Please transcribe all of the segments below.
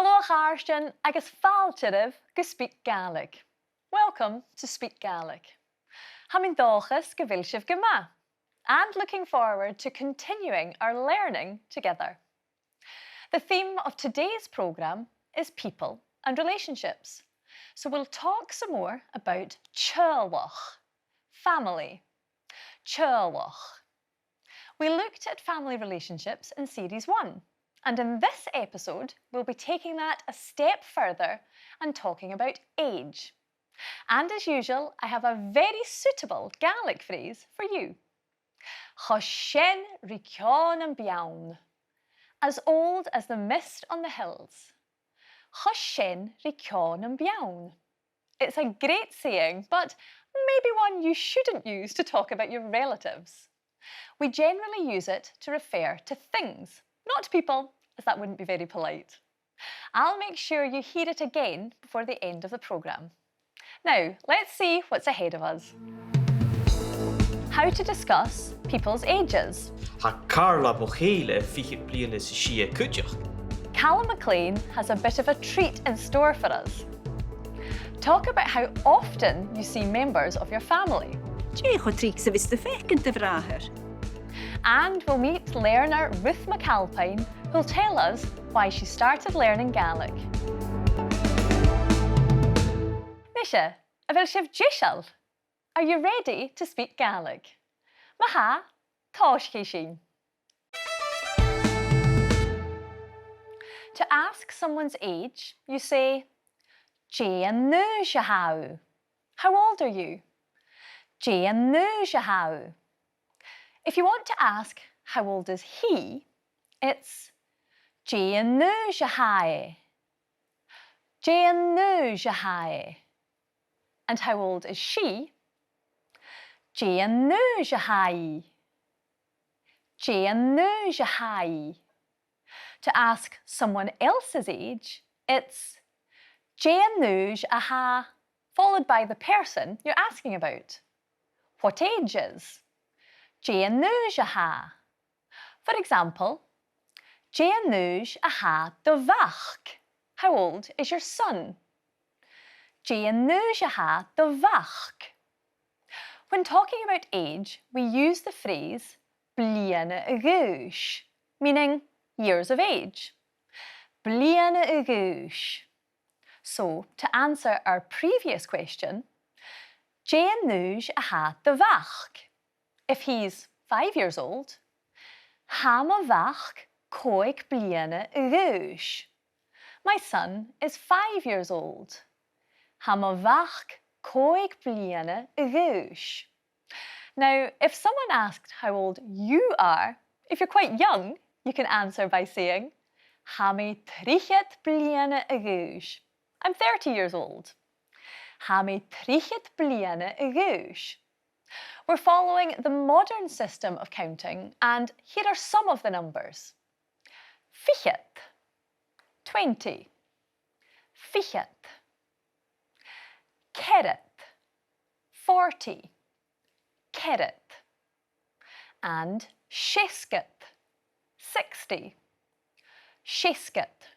Hello Harston, agus fáilteibh go Speak Gaelic. Welcome to Speak Gaelic. Hamin dóchas go bhfuil sibh go maith, and looking forward to continuing our learning together. The theme of today's programme is people and relationships. So we'll talk some more about cheumannan, family. Cheumannan. We looked at family relationships in Series 1, and in this episode we'll be taking that a step further and talking about age. And as usual, I have a very suitable Gaelic phrase for you. Choshen riceán biadh, as old as the mist on the hills. Choshen riceán biadh. It's a great saying, but maybe one you shouldn't use to talk about your relatives. We generally use it to refer to things, not people, as that wouldn't be very polite. I'll make sure you hear it again before the end of the programme. Now, let's see what's ahead of us. How to discuss people's ages. Calum Maclean fiche bliana sa stiùidio. Calum Maclean has a bit of a treat in store for us. Talk about how often you see members of your family. And we'll meet learner Ruth MacAlpine, who'll tell us why she started learning Gaelic. Nisha, a bhfuil sibh díseal? Are you ready to speak Gaelic? Maha, táiscí sin. To ask someone's age, you say, tionndadh. How old are you? Tionndadh. If you want to ask how old is he, it's tionndadh. Tionndadh. And how old is she? tionndadh. Tionndadh. To ask someone else's age, it's tionndadh, followed by the person you're asking about. What age is? tionndadh. For example, tionndadh dheasachadh. How old is your son? tionndadh dheasachadh. When talking about age, we use the phrase bliana, meaning years of age. Bliana. So, to answer our previous question, tionndadh dheasachadh. If he's 5 years old, hamavach coig bliana. My son is 5 years old. Hamavach coig bliana. Now, if someone asked how old you are, if you're quite young, you can answer by saying, Hami trichet bliana. I'm 30 years old. Hami trichet bliana. We're following the modern system of counting, and here are some of the numbers. Fichet, 20. Fichet. Keret, 40. Keret. And shesket, 60. Shesket.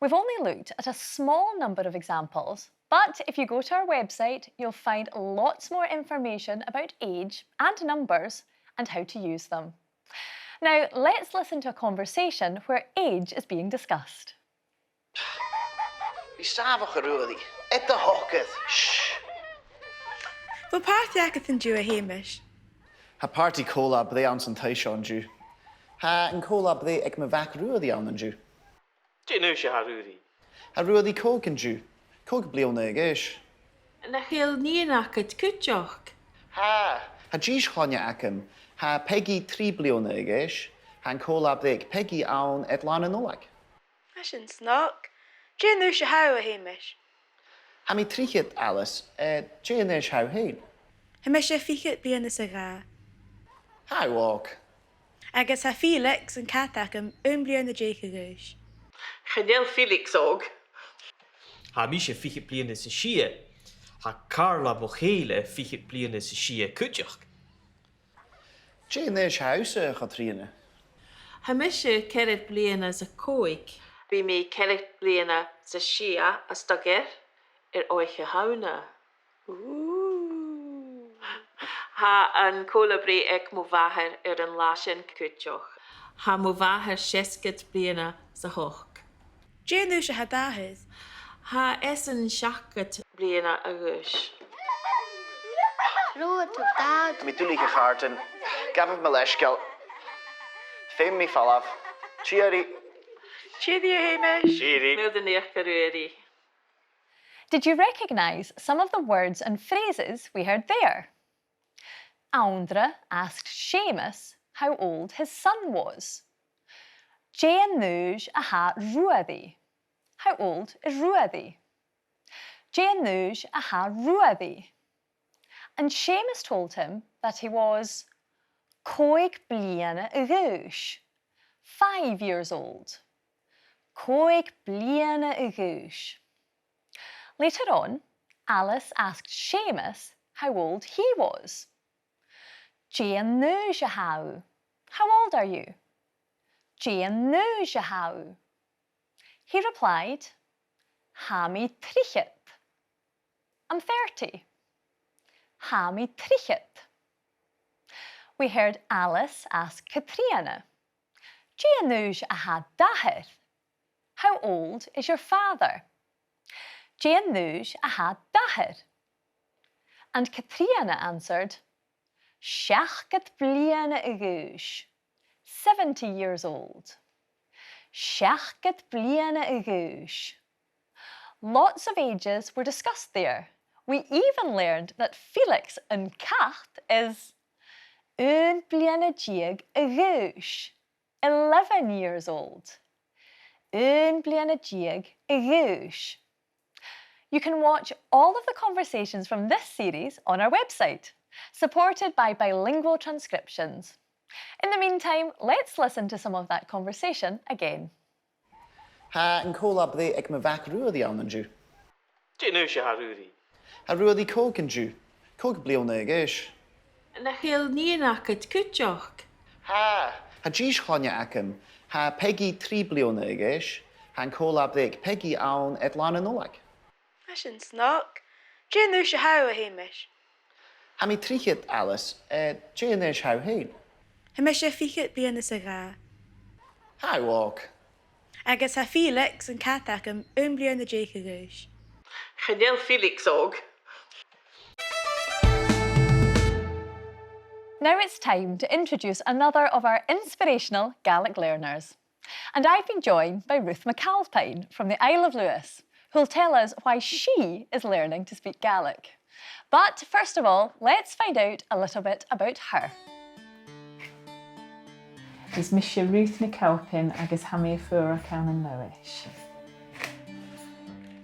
We've only looked at a small number of examples, but if you go to our website, you'll find lots more information about age and numbers and how to use them. Now, let's listen to a conversation where age is being discussed. Well, party agus an dú a héimiis. Ha party cóla bdé an san taisio an dú. Ha an cóla bdé ag me bhac ruadí an dú. Tionndadh ruadí. Ha ruadí cóg an dú. Cóg bliona ag éis. Na chéal neach-ionnsachaidh cúteach. Ha díos chláine acam. Ha peggy 3 bliona ag éis. Ha an cóla bdé ag peggy an et lána nólag. Tá sin snach. Tionndadh a héimiis. Ha mi tríchiad Alice, tionndadh how héin. Haimiis sé fiche bliana sa gá. Ha walk. Agus ha Felix an catacham bliana deach. Chanel Felix og. Ha mishe fiche bliana sa stiùidio. Ha Calum Maclean fiche bliana sa stiùidio. Tionndadh house Chatriana. Haimiis sé cead bliana sa cóig. Bhí mé ceileach bliana sa siá a stageir oiche hauna. Ha an cólabrí ag mó bhathair an lásin cúteoch. Ha mó bhathair 60 bliana sa hoch. Déanúis a h-ath. Ha an 60 bliana agus. Ruth dad. Mi dúlí go chartan, gabh me leisceil. Féim mi fallaf. Tíorí. Stiùidio, Hamish. Mil den neach garuiri. Did you recognise some of the words and phrases we heard there? Aundra asked Seamus how old his son was. Déanúis a ha ruadí. How old is ruadí? Déanúis a ha ruadí. And Seamus told him that he was cóig bliana agúis, 5 years old. Cóig bliana agúis. Later on, Alice asked Seamus how old he was. Déanúis a how. How old are you? Déanúis a how. He replied, Hami trichet. I'm 30. Hami trichet. We heard Alice ask Katrina, Déanúis a ha dheasachadh. How old is your father? Déanúis a ha dheasachadh. And Katrina answered, 60 bliana agúis, 70 years old. 60 bliana agúis. Lots of ages were discussed there. We even learned that Felix in Cacht is un bliana diag agúis, 11 years old. Un bliana diag agúis. You can watch all of the conversations from this series on our website, supported by bilingual transcriptions. In the meantime, let's listen to some of that conversation again. Ha an cólabrí ag me bhac ruadí an an dú. Déanúis a ha ruadí. Ha ruadí cóg an dú. Cóg bliona agéis. Na chéal Innseanach cúteoch. Ha deach acum. Ha peggy 3 bliona agéis. Ha an cólabrí ag peggy an learngaelic. As an snock. Déanúis a how a Hamish. Ha mi trichet Alice, Déanúis how hain. Hamish a fichit bliana sa gá. How walk. Agus ha Felix an catacham bliana deach. Gàidhlig Felix og. Now it's time to introduce another of our inspirational Gaelic learners. And I've been joined by Ruth MacAlpine from the Isle of Lewis, who'll tell us why she is learning to speak Gaelic. But first of all, let's find out a little bit about her. Is Misha Ruth MacAlpine agus Hamir Fura Calum Loish.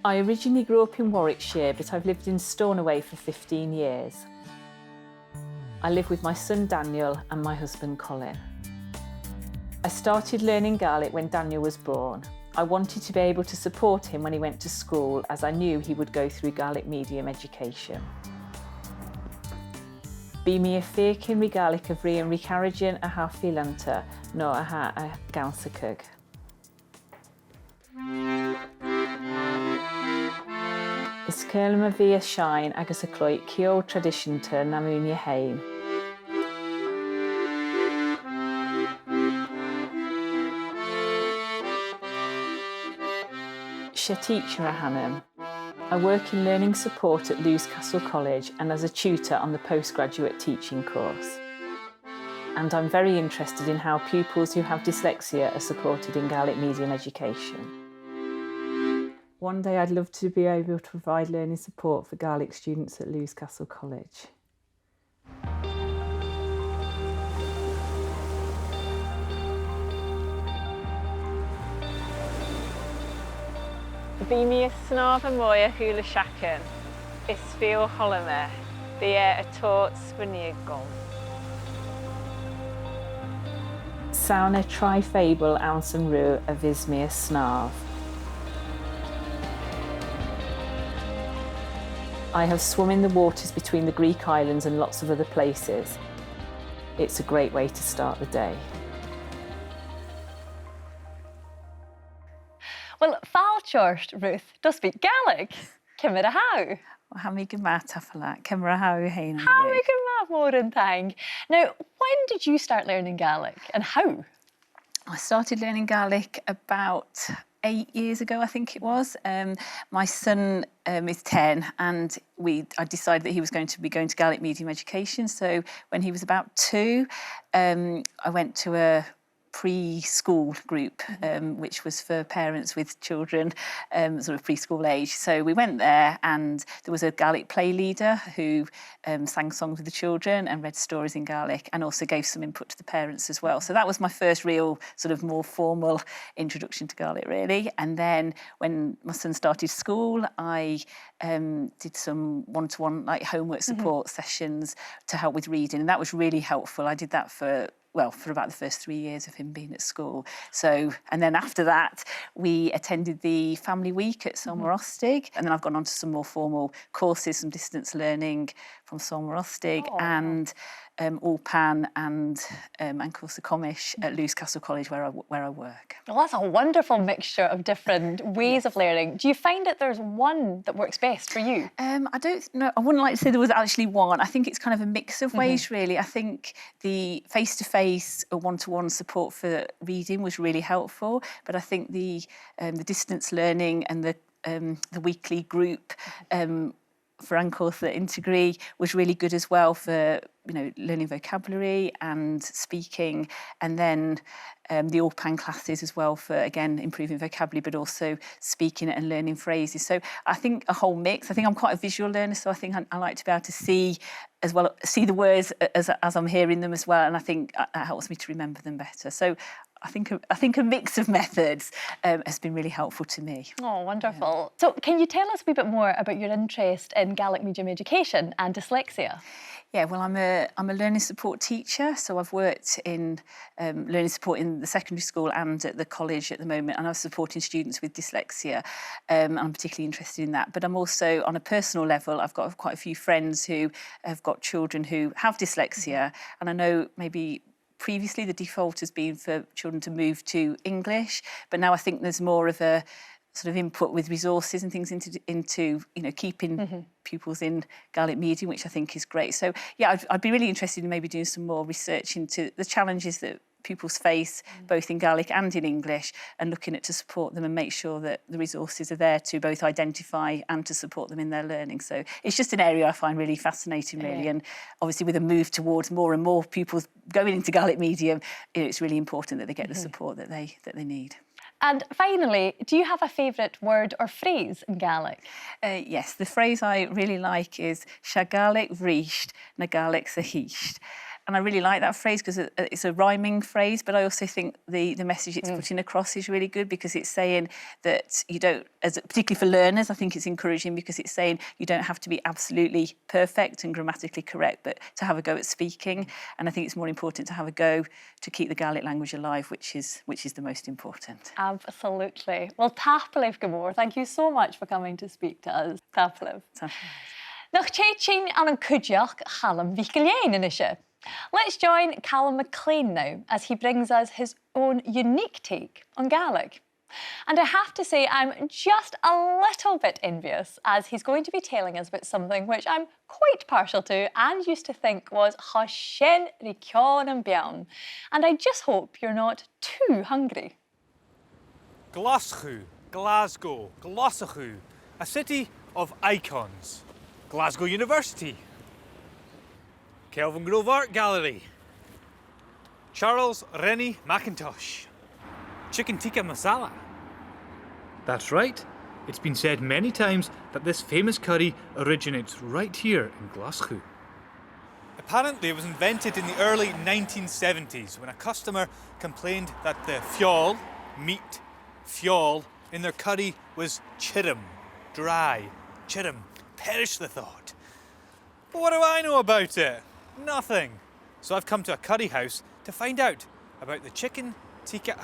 I originally grew up in Warwickshire, but I've lived in Stornoway for 15 years. I live with my son Daniel and my husband Colin. I started learning Gaelic when Daniel was born. I wanted to be able to support him when he went to school, as I knew he would go through Gaelic medium education. Bí mi a fécin rí Gaelic a bhrí an ricarigin a ha filanta nó a ha a dheasachadh. Is Calum a bhí a shine agus a cloit cio tradiisiúnta na múine hain. She teacher a hanam. I work in learning support at Castle College and as a tutor on the postgraduate teaching course. And I'm very interested in how pupils who have dyslexia are supported in Gaelic medium education. One day I'd love to be able to provide learning support for Gaelic students at Castle College. Bhí mi a snáb a mwy a húla seachan, is fiú holime, bí a toirt speakgaelic. Sauna tri-fable ounce and rue a vismi a snav. I have swum in the waters between the Greek islands and lots of other places. It's a great way to start the day. Well, toirt, Ruth, does speak Gaelic. Cymru a how? Hammy gymat afala, Cymru how hein. How we can more than thing. Now, when did you start learning Gaelic and how? I started learning Gaelic about 8 years ago, I think it was. My son is 10 and I decided that he was going to be going to Gaelic medium education. So when he was about 2, I went to a preschool group, which was for parents with children sort of preschool age. So we went there and there was a Gaelic play leader who sang songs with the children and read stories in Gaelic and also gave some input to the parents as well. So that was my first real sort of more formal introduction to Gaelic, really. And then when my son started school, I did some one-to-one like homework support sessions to help with reading, and that was really helpful. I did that for about the first 3 years of him being at school. So, and then after that, we attended the family week at Tionndadh, and then I've gone on to some more formal courses, some distance learning from Tionndadh and Ulpan and Course of Comish at Lewes Castle College where I work. Well, that's a wonderful mixture of different ways of learning. Do you find that there's one that works best for you? I don't know. I wouldn't like to say there was actually one. I think it's kind of a mix of ways, really. I think the face-to-face or one-to-one support for reading was really helpful, but I think the distance learning and the weekly group for Course at Integree was really good as well for learning vocabulary and speaking, and then the Ulpan classes as well for again improving vocabulary but also speaking and learning phrases. So I think a whole mix. I think I'm quite a visual learner, so I think I like to be able to see the words as I'm hearing them as well, and I think that helps me to remember them better. So I think a mix of methods has been really helpful to me. Oh, wonderful. Yeah. So can you tell us a wee bit more about your interest in Gaelic medium education and dyslexia? Yeah, well, I'm a learning support teacher, so I've worked in learning support in the secondary school and at the college at the moment, and I'm supporting students with dyslexia. I'm particularly interested in that. But I'm also, on a personal level, I've got quite a few friends who have got children who have dyslexia, and I know maybe previously the default has been for children to move to English, but now I think there's more of a sort of input with resources and things into keeping pupils in Gaelic medium, which I think is great. So yeah, I'd be really interested in maybe doing some more research into the challenges that pupils face both in Gaelic and in English, and looking at to support them and make sure that the resources are there to both identify and to support them in their learning. So it's just an area I find really fascinating, really. And obviously with a move towards more and more pupils going into Gaelic medium, it's really important that they get the support that they need. And finally, do you have a favourite word or phrase in Gaelic? Yes, the phrase I really like is Gaelic bhruidhinn neach-ionnsachaidh. And I really like that phrase because it's a rhyming phrase, but I also think the message it's putting across is really good, because it's saying that you don't, particularly for learners, I think it's encouraging because it's saying you don't have to be absolutely perfect and grammatically correct, but to have a go at speaking. And I think it's more important to have a go to keep the Gaelic language alive, which is the most important. Absolutely. Well, taipleibh go mór. Thank you so much for coming to speak to us. Taipleibh. Nach chéitsin an cúideach Calum MacIlleathain inise. Let's join Calum Maclean now as he brings us his own unique take on Gaelic. And I have to say I'm just a little bit envious, as he's going to be telling us about something which I'm quite partial to and used to think was hashen riceán an bean. And I just hope you're not too hungry. Glasgow, a city of icons. Glasgow University, Kelvin Grove Art Gallery, Charles Rennie Mackintosh, chicken tikka masala. That's right. It's been said many times that this famous curry originates right here in Glasgow. Apparently it was invented in the early 1970s when a customer complained that the meat fiol, in their curry was chirim, dry, chirim. Perish the thought. But what do I know about it? Nothing. So I've come to a curry house to find out about the chicken tikka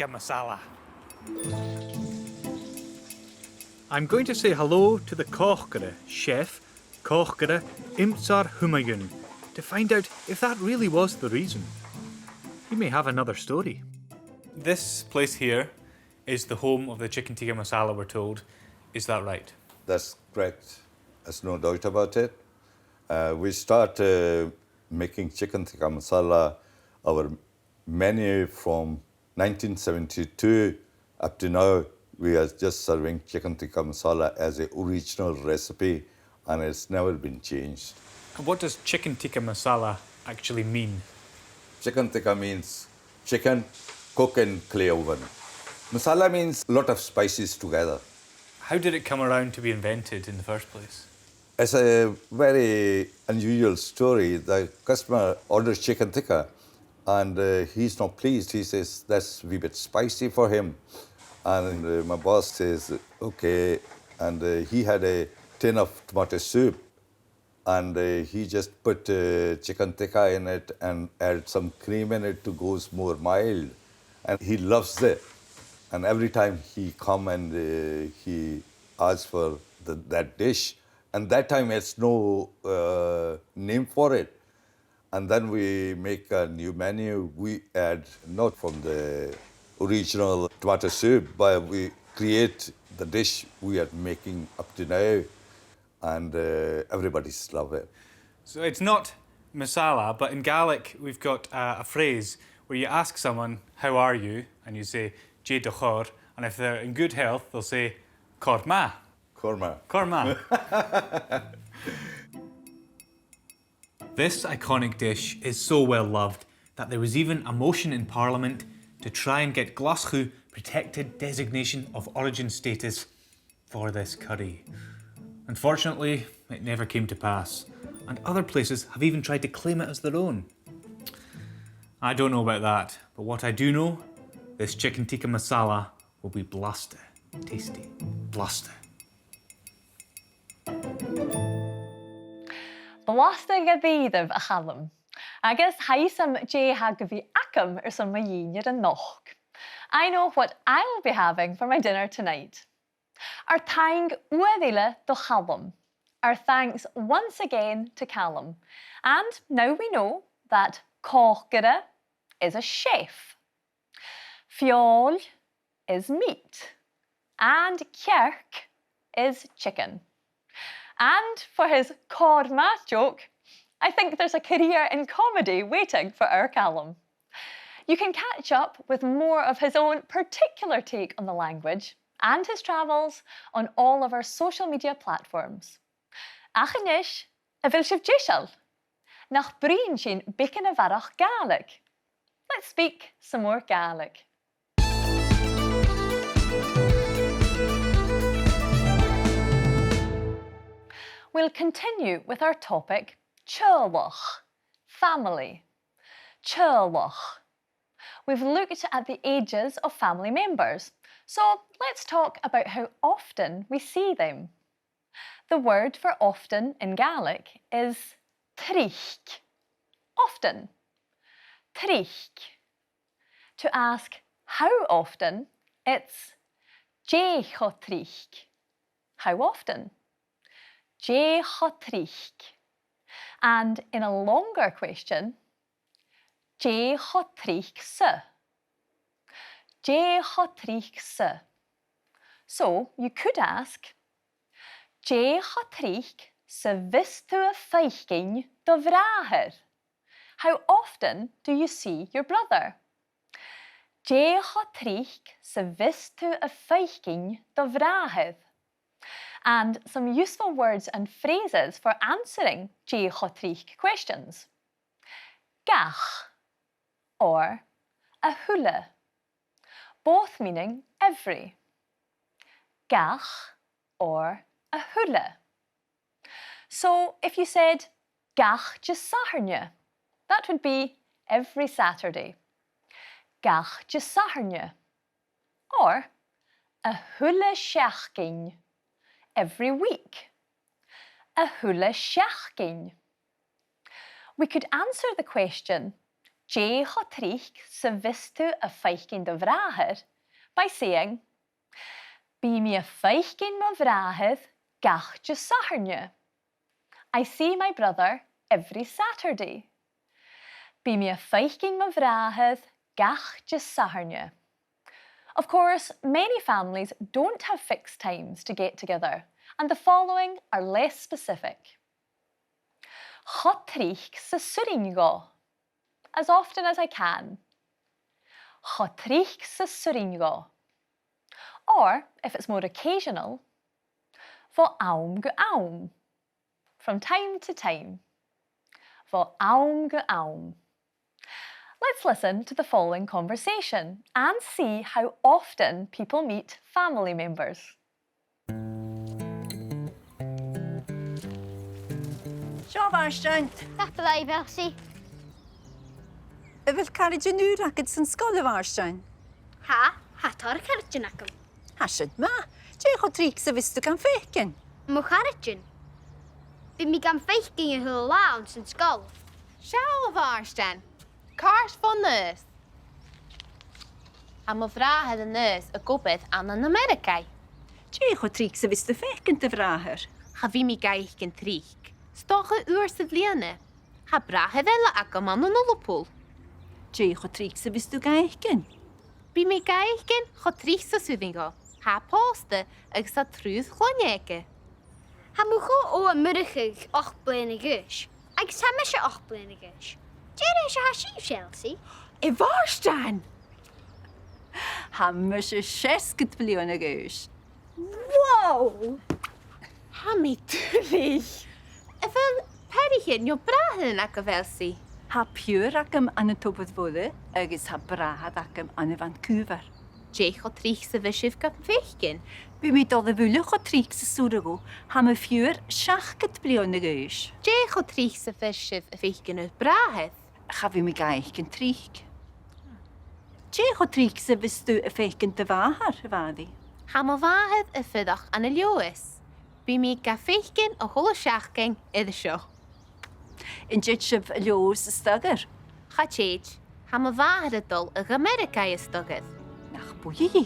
masala. I'm going to say hello to the Cóchgara chef, Cóchgara Imtsar Humayun, to find out if that really was the reason. He may have another story. This place here is the home of the chicken tikka masala, we're told. Is that right? That's correct. There's no doubt about it. We start making chicken tikka masala, our menu from 1972 up to now. We are just serving chicken tikka masala as an original recipe, and it's never been changed. And what does chicken tikka masala actually mean? Chicken tikka means chicken cooked in clay oven. Masala means a lot of spices together. How did it come around to be invented in the first place? It's a very unusual story. The customer orders chicken tikka and he's not pleased. He says that's a wee bit spicy for him. And my boss says, okay. And he had a tin of tomato soup and he just put chicken tikka in it and add some cream in it to go more mild. And he loves it. And every time he come and he asks for that dish, and that time it's no name for it. And then we make a new menu. We add not from the original tomato soup, but we create the dish we are making up to now, and everybody's love it. So it's not masala, but in Gaelic we've got a phrase where you ask someone, how are you? And you say, dheasachadh, and if they're in good health, they'll say, corma. Korma. Corma. This iconic dish is so well loved that there was even a motion in Parliament to try and get Glasgow protected designation of origin status for this curry. Unfortunately, it never came to pass, and other places have even tried to claim it as their own. I don't know about that, but what I do know, this chicken tikka masala will be bluster, tasty, bluster. Bluster Gàidhlig a Calum. Agus haisam h-ath go bhí acam some my dhéanaar an noch. I know what I'll be having for my dinner tonight. Our tang uadile do Calum. Our thanks once again to Calum. And now we know that cóchgara is a chef. Fiol is meat. And cearc is chicken. And for his corma joke, I think there's a career in comedy waiting for our Calum. You can catch up with more of his own particular take on the language and his travels on all of our social media platforms. Achanish, a bhfuil sibh nach bríonn sin bicin a bharach Gaelic. Let's speak some more Gaelic. We'll continue with our topic, cheumannan, family. Cheumannan. We've looked at the ages of family members, so let's talk about how often we see them. The word for often in Gaelic is tríoch. Often. Tríoch. To ask how often, it's deach. How often? Deach. And in a longer question, deach. Deach. So you could ask, deach sa vistu a feiching do vraher? How often do you see your brother? Deach sa vistu a feiching do vraher? And some useful words and phrases for answering deach questions. Gach or a hula, both meaning every. Gach or a hula. So if you said gach dheasachadh, that would be every Saturday. Gach dheasachadh. Or a hula seachcin, every week. A hula seachcin. We could answer the question, deach sa vistu a feichcin do vraher, by saying, Bí mi a feichcin mo vraher gach dheasachadh. I see my brother every Saturday. Bí mi a feichcin mo vraher gach dheasachadh. Of course, many families don't have fixed times to get together, and the following are less specific. Cha tríoch sa stiùidio, as often as I can. Cha tríoch sa stiùidio. Or, if it's more occasional, fo aum go aum, from time to time. Fo aum go aum. Let's listen to the following conversation and see how often people meet family members. Seo bharstein. That's the live, Elsie. Y fel carriage yn nŵr agad sy'n sgol y bharstein. Ha tar carriage acum. Hasyn ma, je cho tríoch sa vistu gan feikin. Mo carriage. Bi mi gan feikin yn hwyl lawn sy'n sgol. Seo bharstein. Cars van nus. A mo vragen de nus a gobed aan een Amerika. Je cho tríoch sa vistu feikin te vrager. Ha vi mi gaich gen tríoch. Stoche uur sydd liane. Ha brahe vella acum aan een ollepol. Je cho tríoch sa vistu gaichkin. Bi mi gaich gen cho tríoch sa suvingo. Ha poste ag sa trúð chlonjeke. Ha mo go o murigig 8 blene gus. Ag samme se 8 blene gus. Jere se ha sief, Chelsea. I bharstein. Ha me se 60 blione gus. Wow! Ha mi tulich. Wel, perigin jo brahen ac o felsi. Ha pure acum an y tobod fwle, agos ha brahad acum an y Vancouver. Je cho tríoch sa visif gan feichgin. Bi mi dod y fwle cho tríoch sa súrago, ha me fiúr 60 blione gus. Je cho tríoch sa visif a feichgin uit brahed. Ga vi mi gaich gen tríoch. Je cho tríoch sa vistu a feichgin te vahar, vadi. Ha mo vahed a fydach an y lioes. Bi mi ga feichgin a holle siachgin iddo sio. In jet sif a lios y stagger. Cha tjeid, ha mo vahed a dol ag Amerika y stogad. Nach bwyi.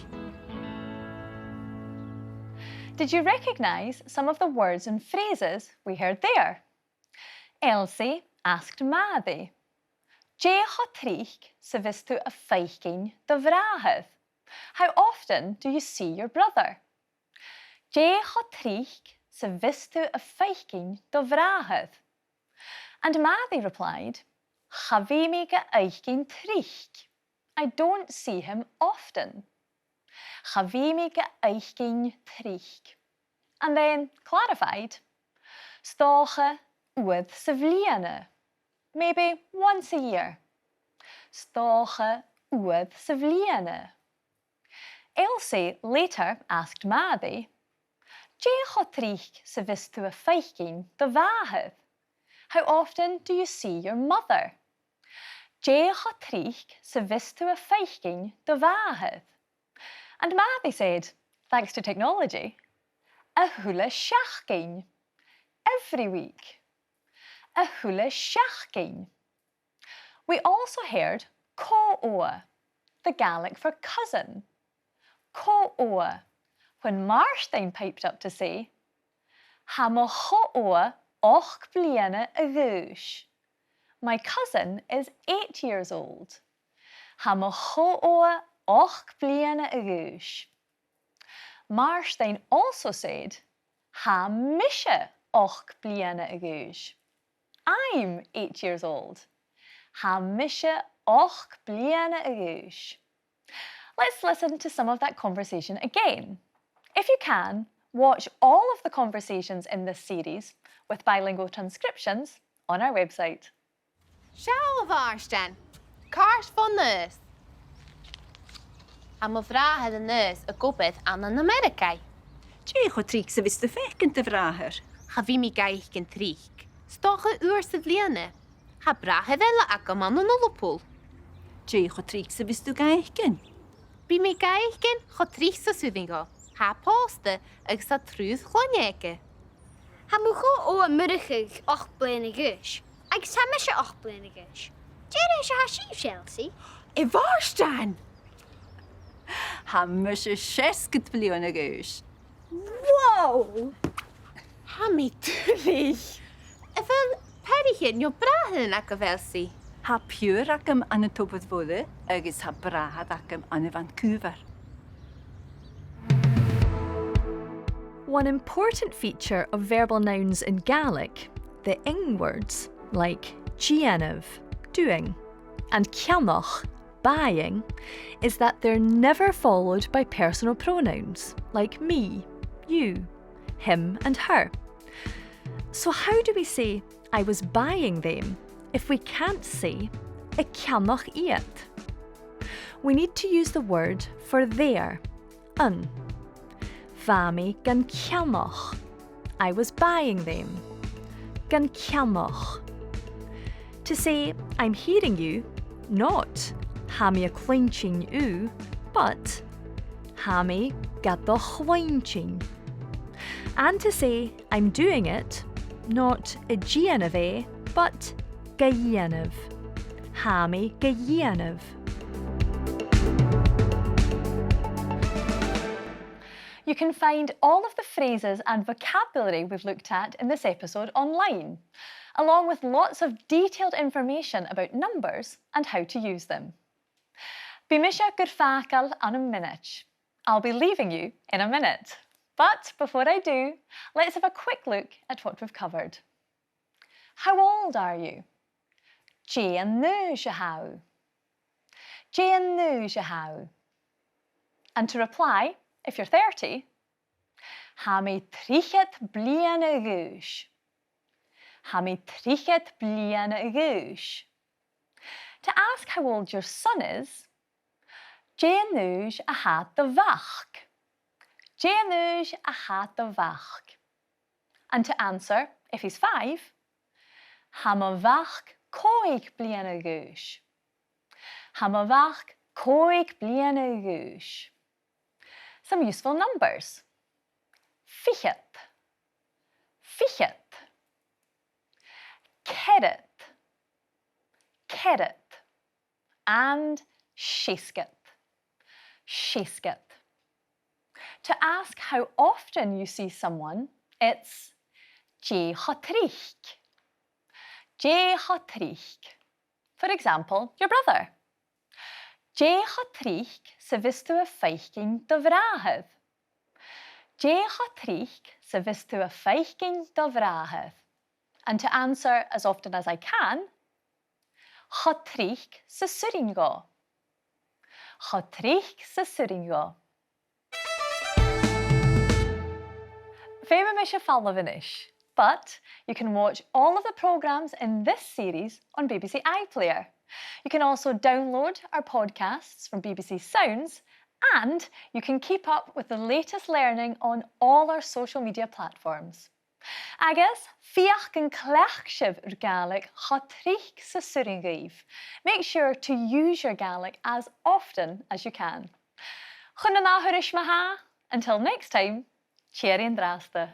Did you recognise some of the words and phrases we heard there? Elsie asked Maddie, Je cha tríoch sa vistu a feichgin do bhraithid? How often do you see your brother? Je cha tríoch sa vistu a feichgin do bhraithid? And Maddie replied, Cha bhí mi go aichgin tríoch. I don't see him often. Cha bhí mi go aichgin tríoch. And then clarified, Stocha uad sa bhliana. Maybe once a year. Stocha uad sa bhliana. Elsie later asked Maddie, Je cha tríoch sa vistu a feichgin do bhraithid? How often do you see your mother? Je cha tríoch sa vistu a feichgin do bhraithid? And Maddie said, thanks to technology, a hula seachgin. Every week. A hula seachgin. We also heard co-oa, the Gaelic for cousin. Co-oa, when Marstein piped up to say, Ha mo cho-oa 8 bliana a gúis. My cousin is 8 years old. Ha mo cho-oa 8 bliana a gúis. Marstein also said, Ha mishe 8 bliana a gúis. I'm 8 years old. Ha mishe 8 bliana a gúis. Let's listen to some of that conversation again. If you can, watch all of the conversations in this series with bilingual transcriptions on our website. Seo bharstein. Cars van nus. Ha mo vragen de nus a gobed aan een Amerika. Je cho tríoch sa vistu feichgin te vrager. Ha vi mi gaich gen tríoch. Stoche uur sydd liane. Ha brahe vella acum aan een ollepol. Je cho tríoch sa vistu gaichgin. Bi mi gaich gen cho tríoch sa suvingo. Ha poste ag sa trúð chlonjeke. Ha mo go o murigig 8 blene gus. Ag samme se 8 blene gus. Jere se ha sief, Chelsea. I bharstein. Ha me se 60 blione gus. Wow! Ha mi tulich. Wel, perigin jo brahen ac o felsi. Ha pure acum an y tobod fwle, agos ha brahad acum an y Vancouver. One important feature of verbal nouns in Gaelic, the ing words like déanamh, doing, and ceannach, buying, is that they're never followed by personal pronouns like me, you, him and her. So how do we say I was buying them if we can't say I ceannach iad? We need to use the word for there, an. Bha gan ceannach. I was buying them. Gan ceannach. To say I'm hearing you, not ha mi a chlainching u, but ha mi gad the chlainching. And to say I'm doing it, not a déanamh, but gaéanamh. Ha mi gaéanamh. You can find all of the phrases and vocabulary we've looked at in this episode online, along with lots of detailed information about numbers and how to use them. Bí mise gur fácail an a minute. I'll be leaving you in a minute. But before I do, let's have a quick look at what we've covered. How old are you? h-ath. h-ath. And to reply, if you're 30, ha mi 30 bliana gúis. Ha mi 30 bliana gúis. To ask how old your son is, h-ath the bhach. h-ath the bhach. And to answer, if he's 5, ha ma bhach 5 bliana gúis. Ha ma bhach 5 bliana gúis. Some useful numbers. Fichit, fichit. Kerrit, kerrit. And sheskit, sheskit. To ask how often you see someone, it's dheasachadh. Dheasachadh. For example, your brother. Dheasachadh sa bhís tú a feiching do bhruidhinn. Dheasachadh sa bhís tú a feiching do bhruidhinn. And to answer as often as I can, chatrich sa suiríonga. Chatrich sa suiríonga. Féime me se fallmhanis, but you can watch all of the programmes in this series on BBC iPlayer. You can also download our podcasts from BBC Sounds, and you can keep up with the latest learning on all our social media platforms. Agus, fiach gan cleachsibh ur Gaelic chatrich sa suiríongaibh. Make sure to use your Gaelic as often as you can. Chun an áthairis maha. Until next time, Cheery and Drasta.